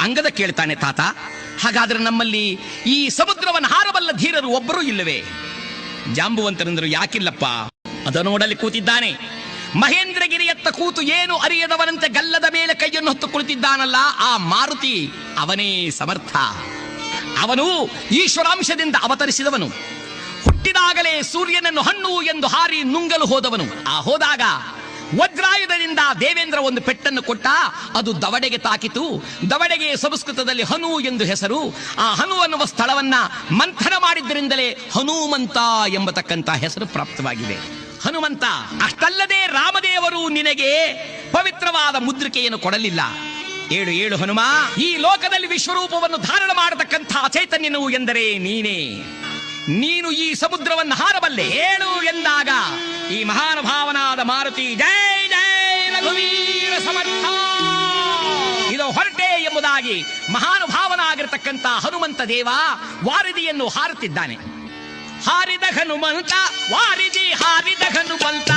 ಅಂಗದ ಕೇಳ್ತಾನೆ, ತಾತ ಹಾಗಾದ್ರೆ ನಮ್ಮಲ್ಲಿ ಈ ಸಮುದ್ರವನ್ನು ಹಾರಬಲ್ಲ ಧೀರರು ಒಬ್ಬರೂ ಇಲ್ಲವೇ? ಜಾಂಬುವಂತರಂದರು, ಯಾಕಿಲ್ಲಪ್ಪ, ಅದ ನೋಡಲಿ ಕೂತಿದ್ದಾನೆ. ಮಹೇಂದ್ರಗಿರಿಯತ್ತ ಕೂತು ಏನು ಅರಿಯದವನಂತೆ ಗಲ್ಲದ ಮೇಲೆ ಕೈಯನ್ನು ಹೊತ್ತು ಕುಳಿತಿದ್ದಾನಲ್ಲ ಆ ಮಾರುತಿ, ಅವನೇ ಸಮರ್ಥ. ಅವನು ಈಶ್ವರಾಂಶದಿಂದ ಅವತರಿಸಿದವನು. ಹುಟ್ಟಿದಾಗಲೇ ಸೂರ್ಯನನ್ನು ಹಣ್ಣು ಎಂದು ಹಾರಿ ನುಂಗಲು ಹೋದವನು. ಹೋದಾಗ ವಜ್ರಾಯುಧದಿಂದ ದೇವೇಂದ್ರ ಒಂದು ಪೆಟ್ಟನ್ನು ಕೊಟ್ಟ, ಅದು ದವಡೆಗೆ ತಾಕಿತು. ದವಡೆಗೆ ಸಂಸ್ಕೃತದಲ್ಲಿ ಹನು ಎಂದು ಹೆಸರು. ಆ ಹನು ಅನ್ನುವ ಸ್ಥಳವನ್ನ ಮಂಥನ ಮಾಡಿದ್ದರಿಂದಲೇ ಹನುಮಂತ ಎಂಬತಕ್ಕಂಥ ಹೆಸರು ಪ್ರಾಪ್ತವಾಗಿದೆ. ಹನುಮಂತ. ಅಷ್ಟಲ್ಲದೆ ರಾಮದೇವರು ನಿನಗೆ ಪವಿತ್ರವಾದ ಮುದ್ರಿಕೆಯನ್ನು ಕೊಡಲಿಲ್ಲ. ಏಳು ಏಳು ಹನುಮ, ಈ ಲೋಕದಲ್ಲಿ ವಿಶ್ವರೂಪವನ್ನು ಧಾರಣ ಮಾಡತಕ್ಕಂಥ ಚೈತನ್ಯನು ಎಂದರೆ ನೀನೇ. ನೀನು ಈ ಸಮುದ್ರವನ್ನು ಹಾರಬಲ್ಲೆ, ಏಳು ಎಂದಾಗ ಈ ಮಹಾನುಭಾವನಾದ ಮಾರುತಿ ಜೈ ಜೈ ರಘುವೀರ ಸಮರ್ಥ ಇದು ಹೊರಟೆ ಎಂಬುದಾಗಿ ಮಹಾನುಭಾವನಾಗಿರತಕ್ಕಂಥ ಹನುಮಂತ ದೇವ ವಾರಿದಿಯನ್ನು ಹಾರುತ್ತಿದ್ದಾನೆ. ಹಾರಿದ ಹನುಮಂತ ವಾರಿದಿ ಹಾರಿದ ಹನುಮಂತ